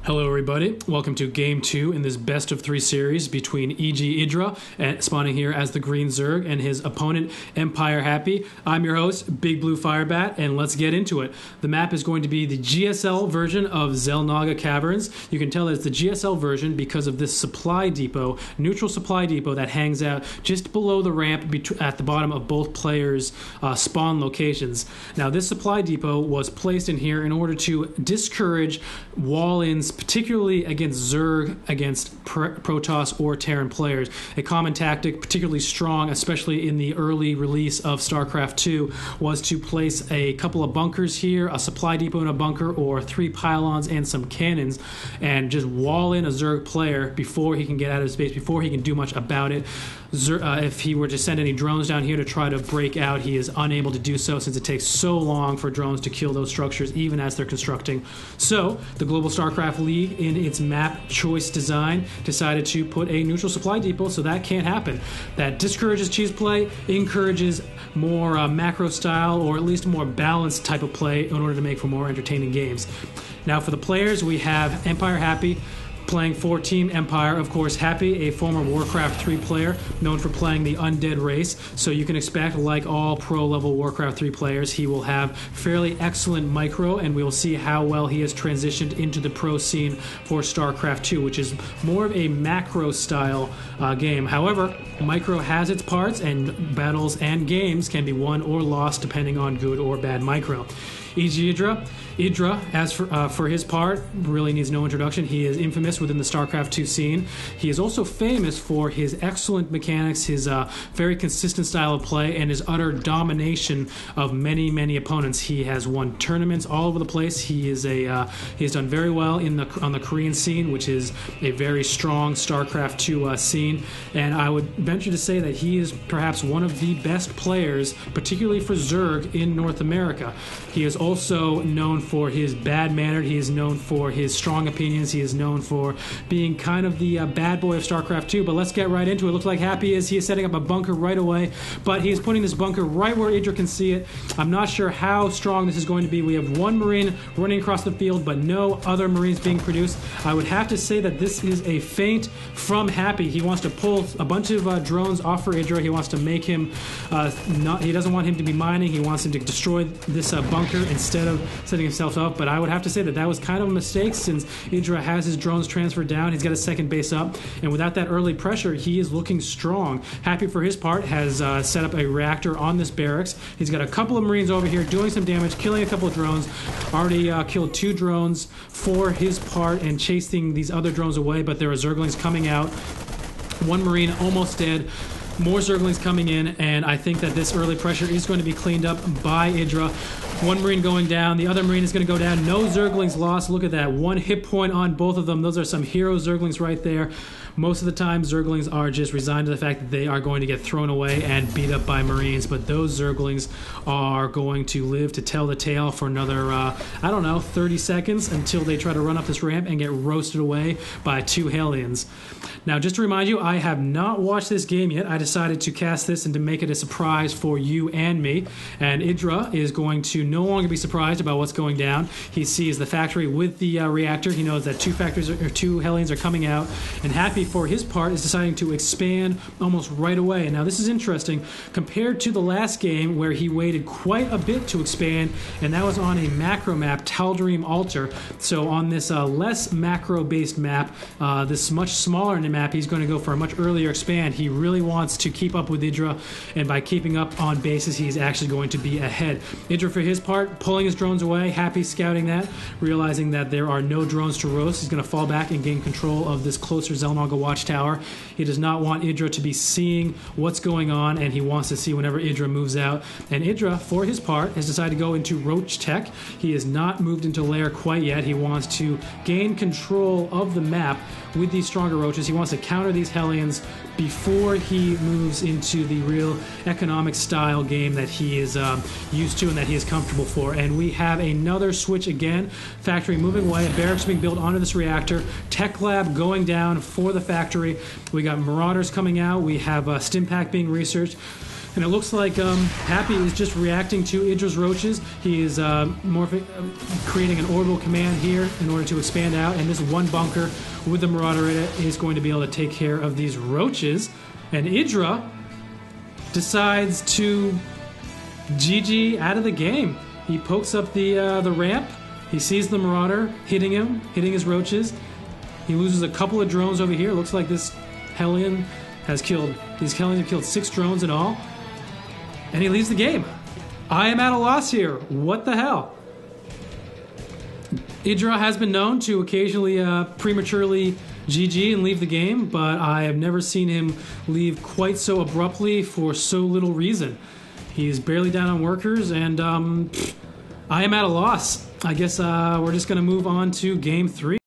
Hello everybody, welcome to Game 2 in this best of 3 series between EGIdra, spawning here as the Green Zerg, and his opponent EmpireHappy. I'm your host, Big Blue Firebat, and let's get into it. The map is going to be the GSL version of Xel'Naga Caverns. You can tell that it's the GSL version because of this supply depot, neutral supply depot that hangs out just below the ramp at the bottom of both players' spawn locations. Now this supply depot was placed in here in order to discourage wall-ins, particularly against Zerg, against Protoss or Terran players. A common tactic, particularly strong, especially in the early release of StarCraft 2, was to place a couple of bunkers here, a supply depot and a bunker, or 3 pylons and some cannons, and just wall in a Zerg player before he can get out of space, before he can do much about it. If he were to send any drones down here to try to break out, he is unable to do so since it takes so long for drones to kill those structures even as they're constructing. So the Global StarCraft League, in its map choice design, decided to put a neutral supply depot so that can't happen. That discourages cheese play, encourages more macro style, or at least more balanced type of play in order to make for more entertaining games. Now for the players, we have EmpireHappy playing for Team Empire. Of course, Happy, a former Warcraft 3 player known for playing the undead race, so you can expect, like all pro-level Warcraft 3 players, he will have fairly excellent micro, and we will see how well he has transitioned into the pro scene for StarCraft 2, which is more of a macro-style game. However, micro has its parts, and battles and games can be won or lost depending on good or bad micro. EGIdra, as for his part, really needs no introduction. He is infamous within the StarCraft 2 scene. He is also famous for his excellent mechanics, his very consistent style of play, and his utter domination of many opponents. He has won tournaments all over the place. He is he has done very well on the Korean scene, which is a very strong StarCraft 2 scene. And I would venture to say that he is perhaps one of the best players, particularly for Zerg, in North America. He is also known for his bad-mannered. He is known for his strong opinions. He is known for being kind of the bad boy of StarCraft 2. But let's get right into it. Looks like Happy is setting up a bunker right away, but he is putting this bunker right where EGIdra can see it. I'm not sure how strong this is going to be. We have one Marine running across the field, but no other Marines being produced. I would have to say that this is a feint from Happy. He wants to pull a bunch of drones off for EGIdra. He wants to make him he doesn't want him to be mining. He wants him to destroy this bunker instead of setting himself up. But I would have to say that that was kind of a mistake, since EGIdra has his drones transferred down. He's got a second base up, and without that early pressure, he is looking strong. Happy, for his part, has set up a reactor on this barracks. He's got a couple of Marines over here doing some damage, killing a couple of drones. Already killed 2 drones for his part and chasing these other drones away, but there are Zerglings coming out. 1 Marine almost dead. More Zerglings coming in, and I think that this early pressure is going to be cleaned up by EGIdra. 1 Marine going down, the other Marine is going to go down. No Zerglings lost. Look at that. 1 hit point on both of them. Those are some hero Zerglings right there. Most of the time, Zerglings are just resigned to the fact that they are going to get thrown away and beat up by Marines, but those Zerglings are going to live to tell the tale for another, I don't know, 30 seconds until they try to run up this ramp and get roasted away by 2 Hellions. Now, just to remind you, I have not watched this game yet. I decided to cast this and to make it a surprise for you and me, and EGIdra is going to no longer be surprised about what's going down. He sees the factory with the reactor. He knows that 2 Hellions are coming out, and Happy, for his part, is deciding to expand almost right away. And now this is interesting compared to the last game where he waited quite a bit to expand, and that was on a macro map, Tal'Darim Altar. So on this less macro-based map, this much smaller in the map, he's going to go for a much earlier expand. He really wants to keep up with EGIdra, and by keeping up on bases, he's actually going to be ahead. EGIdra, for his part, pulling his drones away. Happy scouting that, realizing that there are no drones to roast. He's going to fall back and gain control of this closer Xel'Naga watchtower. He does not want EGIdra to be seeing what's going on, and he wants to see whenever EGIdra moves out. And EGIdra, for his part, has decided to go into Roach Tech. He has not moved into Lair quite yet. He wants to gain control of the map with these stronger roaches. He wants to counter these Hellions before he moves into the real economic style game that he is used to and that he is comfortable for. And we have another switch again. Factory moving away, a barracks being built onto this reactor, tech lab going down for the factory. We got Marauders coming out. We have Stimpack being researched. And it looks like Happy is just reacting to EGIdra's roaches. He is creating an orbital command here in order to expand out. And this one bunker with the Marauder in it is going to be able to take care of these roaches. And EGIdra decides to GG out of the game. He pokes up the ramp. He sees the Marauder hitting him, hitting his roaches. He loses a couple of drones over here. Looks like this Hellion has killed, these Hellions have killed 6 drones in all. And he leaves the game. I am at a loss here. What the hell? EGIdra has been known to occasionally prematurely GG and leave the game, but I have never seen him leave quite so abruptly for so little reason. He's barely down on workers, and I am at a loss. I guess we're just going to move on to game 3.